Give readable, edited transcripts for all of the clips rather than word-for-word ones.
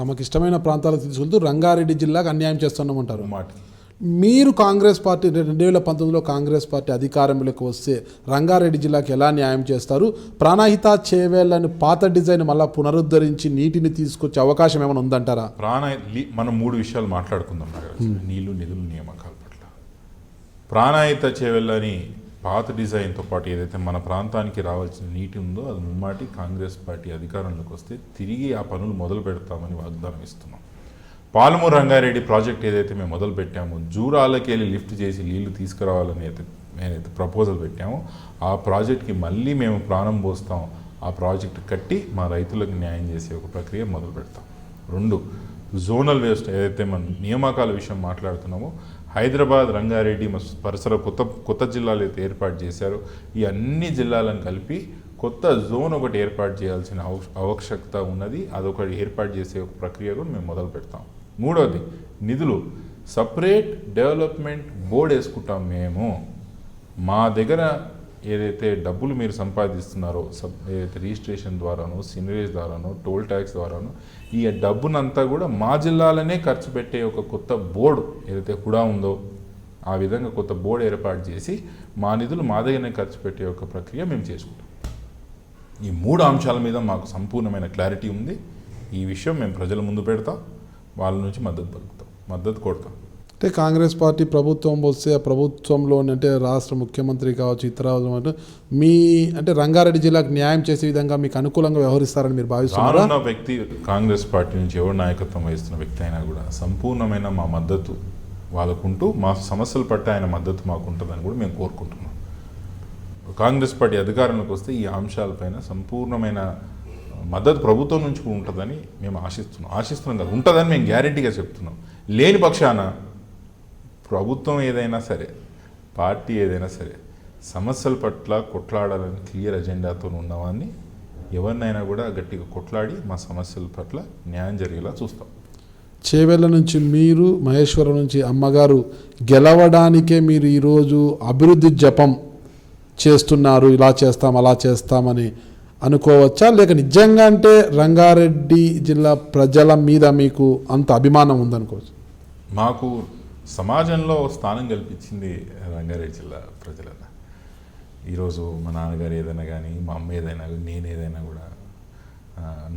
తమకు ఇష్టమైన ప్రాంతాలకు తీసుకెళ్తూ రంగారెడ్డి జిల్లాకు అన్యాయం చేస్తున్నామంటారు. మాట మీరు కాంగ్రెస్ పార్టీ 2019లో కాంగ్రెస్ పార్టీ అధికారంలోకి వస్తే రంగారెడ్డి జిల్లాకి ఎలా న్యాయం చేస్తారు? ప్రాణహిత చేవేళ్ళని పాత డిజైన్ మళ్ళీ పునరుద్ధరించి నీటిని తీసుకొచ్చే అవకాశం ఏమైనా ఉందంటారా? మనం 3 విషయాలు మాట్లాడుకుందాం నాగరాజు. నీళ్లు, నిధులు, నియామకాల పట్ల. ప్రాణహిత చేవేళ్ళని పాత డిజైన్తో పాటు ఏదైతే మన ప్రాంతానికి రావాల్సిన నీటి ఉందో అది ముమ్మాటి కాంగ్రెస్ పార్టీ అధికారంలోకి వస్తే తిరిగి ఆ పనులు మొదలు పెడతామని వాగ్దానం ఇస్తున్నాం. పాలమూరు రంగారెడ్డి ప్రాజెక్ట్ ఏదైతే మేము మొదలు పెట్టామో, జూరాలకి వెళ్ళి లిఫ్ట్ చేసి నీళ్లు తీసుకురావాలని నేనైతే ప్రపోజల్ పెట్టామో ఆ ప్రాజెక్ట్కి మళ్ళీ మేము ప్రాణం పోస్తాం. ఆ ప్రాజెక్ట్ కట్టి మా రైతులకు న్యాయం చేసే ఒక ప్రక్రియ మొదలు పెడతాం. 2, జోనల్ వేస్ట్ ఏదైతే మనం నియామకాల విషయం మాట్లాడుతున్నామో, హైదరాబాద్, రంగారెడ్డి పరిసర కొత్త జిల్లాలు అయితే ఏర్పాటు చేశారో ఈ అన్ని జిల్లాలను కలిపి కొత్త జోన్ ఒకటి ఏర్పాటు చేయాల్సిన ఆవశ్యకత ఉన్నది. అదొకటి ఏర్పాటు చేసే ఒక ప్రక్రియ కూడా మేము మొదలు పెడతాం. 3వది నిధులు. సపరేట్ డెవలప్మెంట్ బోర్డు వేసుకుంటాం మేము. మా దగ్గర ఏదైతే డబ్బులు మీరు సంపాదిస్తున్నారో, ఏదైతే రిజిస్ట్రేషన్ ద్వారానో, సినరేజ్ ద్వారానో, టోల్ ట్యాక్స్ ద్వారానో ఈ డబ్బునంతా కూడా మా జిల్లాలనే ఖర్చు పెట్టే ఒక కొత్త బోర్డు ఏదైతే హుడా ఉందో ఆ విధంగా కొత్త బోర్డు ఏర్పాటు చేసి మా నిధులు మా దగ్గరనే ఖర్చు పెట్టే ఒక ప్రక్రియ మేము చేసుకుంటాం. ఈ 3 అంశాల మీద మాకు సంపూర్ణమైన క్లారిటీ ఉంది. ఈ విషయం మేము ప్రజల ముందు పెడతాం, వాళ్ళ నుంచి మద్దతు కొడతాం. అంటే కాంగ్రెస్ పార్టీ ప్రభుత్వం వస్తే ఆ ప్రభుత్వంలో అంటే రాష్ట్ర ముఖ్యమంత్రి కావచ్చు, ఇతర మీ అంటే రంగారెడ్డి జిల్లాకు న్యాయం చేసే విధంగా మీకు అనుకూలంగా వ్యవహరిస్తారని మీరు భావిస్తున్నారా? రానున్న వ్యక్తి కాంగ్రెస్ పార్టీ నుంచి ఎవరు నాయకత్వం వహిస్తున్న వ్యక్తి అయినా కూడా సంపూర్ణమైన మా మద్దతు వాళ్ళకుంటూ, మా సమస్యల పట్ల ఆయన మద్దతు మాకు ఉంటుందని కూడా మేము కోరుకుంటున్నాం. కాంగ్రెస్ పార్టీ అధికారంలోకి వస్తే ఈ అంశాలపైన సంపూర్ణమైన మద్దతు ప్రభుత్వం నుంచి కూడా ఉంటుందని మేము ఆశిస్తున్నాం కదా, ఉంటుందని మేము గ్యారెంటీగా చెప్తున్నాం. లేని పక్షాన ప్రభుత్వం ఏదైనా సరే, పార్టీ ఏదైనా సరే సమస్యల పట్ల కొట్లాడాలని క్లియర్ అజెండాతో ఉన్నవాన్ని ఎవరినైనా కూడా గట్టిగా కొట్లాడి మా సమస్యల పట్ల న్యాయం జరిగేలా చూస్తాం. చేవెళ్ళ నుంచి మీరు, మహేశ్వరం నుంచి అమ్మగారు గెలవడానికే మీరు ఈరోజు అభివృద్ధి జపం చేస్తున్నారు, ఇలా చేస్తాం అలా చేస్తామని అనుకోవచ్చా? లేక నిజంగా అంటే రంగారెడ్డి జిల్లా ప్రజల మీద మీకు అంత అభిమానం ఉందనుకోవచ్చు? మాకు సమాజంలో స్థానం కల్పించింది రంగారెడ్డి జిల్లా ప్రజలన్న. ఈరోజు మా నాన్నగారు ఏదైనా కానీ, మా అమ్మ ఏదైనా, నేను ఏదైనా కూడా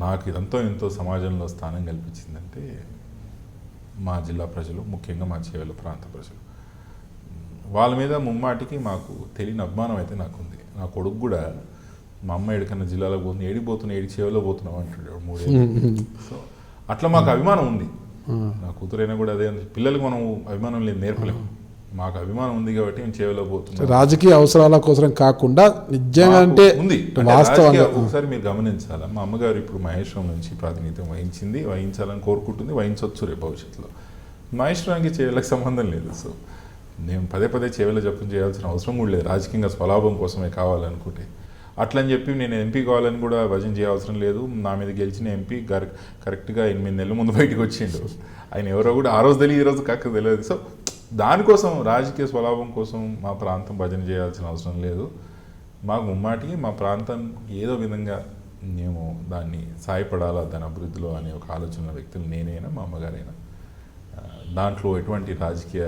నాకు ఎంతో సమాజంలో స్థానం కల్పించిందంటే మా జిల్లా ప్రజలు, ముఖ్యంగా మా చేవెళ్ళ ప్రాంత ప్రజలు. వాళ్ళ మీద ముమ్మాటికి మాకు తెలియని అభిమానం అయితే నాకుంది. నా కొడుకు కూడా మా అమ్మ ఎక్కడికన్నా జిల్లాలో పోతుంది, ఏడికి చేవెళ్ళలో పోతున్నావు అంటాడు 3 ఏళ్ళు. సో అట్లా మాకు అభిమానం ఉంది. నా కూతురైనా కూడా అదే. పిల్లలకు మనం అభిమానం లేదు నేర్పలేము. మాకు అభిమానం ఉంది కాబట్టి మేము చేవెళ్ళలో పోతున్నాం. రాజకీయ అవసరాల కోసం కాకుండా నిజంగా అంటే ఉంది. వాస్తవంగా ఒకసారి మీరు గమనించాలా, మా అమ్మగారు ఇప్పుడు మహేశ్వరం నుంచి ప్రాతినిధ్యం వహించాలని కోరుకుంటుంది, వహించవచ్చు రేపు భవిష్యత్తులో. మహేశ్వరానికి చేవెళ్ళకి సంబంధం లేదు. సో నేను పదే చేవెళ్ళ జపం చేయాల్సిన అవసరం కూడా లేదు. రాజకీయంగా స్వలాభం కోసమే కావాలనుకుంటే అట్లని చెప్పి నేను ఎంపీ కావాలని కూడా భజన చేయాల్సిన లేదు. నా మీద గెలిచిన ఎంపీ కరెక్ట్గా 8 నెలల ముందు బయటకు వచ్చిండు. ఆయన ఎవరో కూడా ఆ రోజు తెలియదు, ఈ రోజు కాక తెలియదు. సో దానికోసం రాజకీయ స్వలాభం కోసం మా ప్రాంతం భజన చేయాల్సిన అవసరం లేదు. మాకు ముమ్మాటికి మా ప్రాంతం ఏదో విధంగా మేము దాన్ని సాయపడాలా దాని అభివృద్ధిలో అనే ఒక ఆలోచన వ్యక్తులు నేనైనా మా అమ్మగారైనా. దాంట్లో ఎటువంటి రాజకీయ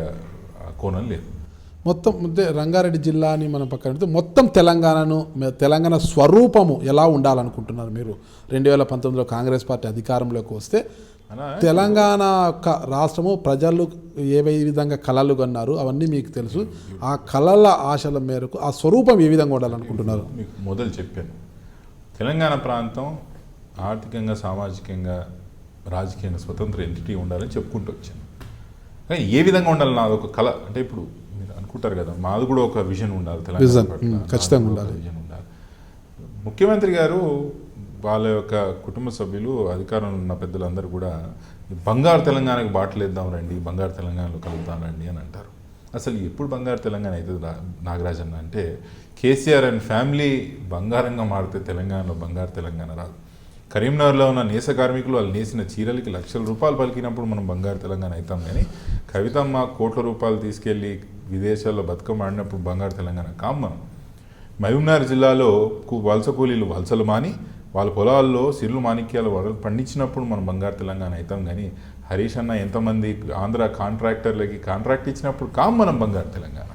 కోణం లేదు. మొత్తం రంగారెడ్డి జిల్లాని మనం పక్కన పెడితే మొత్తం తెలంగాణ స్వరూపము ఎలా ఉండాలనుకుంటున్నారు మీరు? 2019లో కాంగ్రెస్ పార్టీ అధికారంలోకి వస్తే తెలంగాణ రాష్ట్రము ప్రజలు ఏ విధంగా కళలు కన్నారు అవన్నీ మీకు తెలుసు. ఆ కళల ఆశల మేరకు ఆ స్వరూపం ఏ విధంగా ఉండాలనుకుంటున్నారు? మీకు మొదలు చెప్పాను, తెలంగాణ ప్రాంతం ఆర్థికంగా, సామాజికంగా, రాజకీయంగా స్వతంత్ర ఎంటిటీ ఉండాలని చెప్పుకుంటూ వచ్చాను. కానీ ఏ విధంగా ఉండాలి నాది ఒక కళ అంటే, ఇప్పుడు మీరు అనుకుంటారు కదా మాది కూడా ఒక విజన్ ఉండాలి, తెలంగాణ ఖచ్చితంగా ఉండాలి, విజన్ ఉండాలి. ముఖ్యమంత్రి గారు వాళ్ళ యొక్క కుటుంబ సభ్యులు, అధికారంలో ఉన్న పెద్దలందరూ కూడా బంగారు తెలంగాణకు బాటలేద్దాం రండి, బంగారు తెలంగాణలో కలుగుతాం రండి అని అంటారు. అసలు ఎప్పుడు బంగారు తెలంగాణ అవుతుంది నాగరాజన్న అంటే, కేసీఆర్ అండ్ ఫ్యామిలీ బంగారంగా మారితే తెలంగాణలో బంగారు తెలంగాణ రాదు. కరీంనగర్లో ఉన్న నేస కార్మికులు వాళ్ళు నేసిన చీరలకి లక్షల రూపాయలు పలికినప్పుడు మనం బంగారు తెలంగాణ అవుతాం. కానీ కవితమ్మ కోట్ల రూపాయలు తీసుకెళ్ళి విదేశాల్లో బతుకమ్మ ఆడినప్పుడు బంగారు తెలంగాణ కాం మనం. మహబూబ్నగర్ జిల్లాలో వలస కూలీలు వలసలు మాని వాళ్ళ పొలాల్లో సిర్లు మాణిక్యాలు వరలు పండించినప్పుడు మనం బంగారు తెలంగాణ అవుతాం. కానీ హరీష్ అన్న ఎంతమంది ఆంధ్ర కాంట్రాక్టర్లకి కాంట్రాక్ట్ ఇచ్చినప్పుడు మనం బంగారు తెలంగాణ.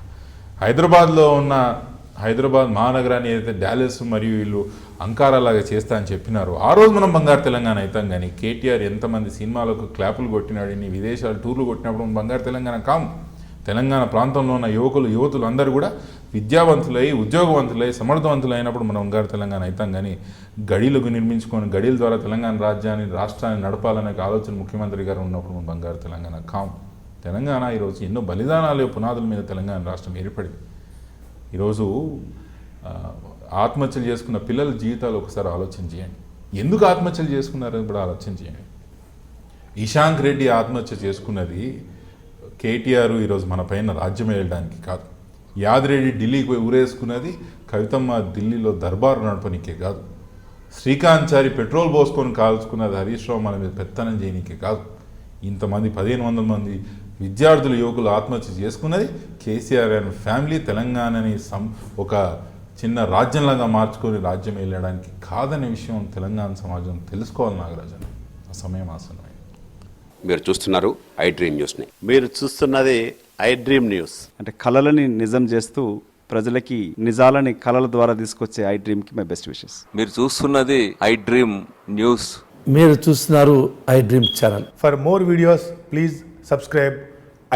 హైదరాబాద్లో ఉన్న హైదరాబాద్ మహానగరాన్ని ఏదైతే డాలస్ మరియు వీళ్ళు అంకారాలాగా చేస్తా అని చెప్పినారో ఆ రోజు మనం బంగారు తెలంగాణ అవుతాం. కానీ కేటీఆర్ ఎంతమంది సినిమాలకు క్లాపులు కొట్టినాడు, ఇన్ని విదేశాలు టూర్లు కొట్టినప్పుడు మనం బంగారు తెలంగాణ కాము. తెలంగాణ ప్రాంతంలో ఉన్న యువతులు అందరూ కూడా విద్యావంతులై ఉద్యోగవంతులై సమర్థవంతులైనప్పుడు మనం బంగారు తెలంగాణ అవుతాం. కానీ గడిలకు నిర్మించుకొని గడిల ద్వారా తెలంగాణ రాష్ట్రాన్ని నడపాలనే ఆలోచన ముఖ్యమంత్రి గారు ఉన్నప్పుడు మనం బంగారు తెలంగాణ కాము. తెలంగాణ ఈరోజు ఎన్నో బలిదానాలు పునాదుల మీద తెలంగాణ రాష్ట్రం ఏర్పడింది. ఈరోజు ఆత్మహత్యలు చేసుకున్న పిల్లల జీవితాలు ఒకసారి ఆలోచన చేయండి. ఎందుకు ఆత్మహత్యలు చేసుకున్నారని కూడా ఆలోచన చేయండి. ఇషాంక్ రెడ్డి ఆత్మహత్య చేసుకున్నది కేటీఆర్ ఈరోజు మన పైన రాజ్యం వేయడానికి కాదు. యాదిరెడ్డి ఢిల్లీకి పోయి ఊరేసుకున్నది కవితమ్మ ఢిల్లీలో దర్బారు నడపనికే కాదు. శ్రీకాంత్ చారి పెట్రోల్ పోసుకొని కాల్చుకున్నది హరీష్ రావు మన మీద పెత్తనం చేయనికే కాదు. ఇంతమంది 1500 మంది విద్యార్థులు యువకులు ఆత్మహత్య చేసుకున్నది కేసీఆర్ అండ్ ఫ్యామిలీ తెలంగాణని ఒక చిన్న రాజ్యంలాగా మార్చుకొని రాజ్యం వెళ్ళడానికి కాదనే విషయం తెలంగాణ సమాజం తెలుసుకోవాలి. నాగరాజన్, ఆ సమయం ఆసన్నమైంది. మీరు చూస్తున్నారు ఐ డ్రీమ్ న్యూస్ని. మీరు చూస్తున్నది ఐ డ్రీమ్ న్యూస్. అంటే కళలని నిజం చేస్తూ ప్రజలకి నిజాలని కళల ద్వారా తీసుకొచ్చే ఐ డ్రీమ్కి మై బెస్ట్ విషెస్. మీరు చూస్తున్నది ఐ డ్రీమ్ న్యూస్. మీరు చూస్తున్నారు I dream channel. For more videos please subscribe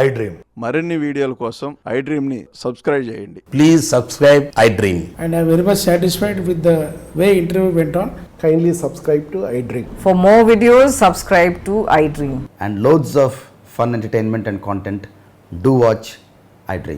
I dream. మరిన్ని వీడియోల కోసం ఐ డ్రీమ్ని సబ్స్క్రైబ్ చేయండి. Please subscribe I dream. And I'm very much satisfied with the way interview went on. Kindly subscribe to I Dream. For more videos, subscribe to iDream. And loads of fun entertainment and content. Do watch I Dream.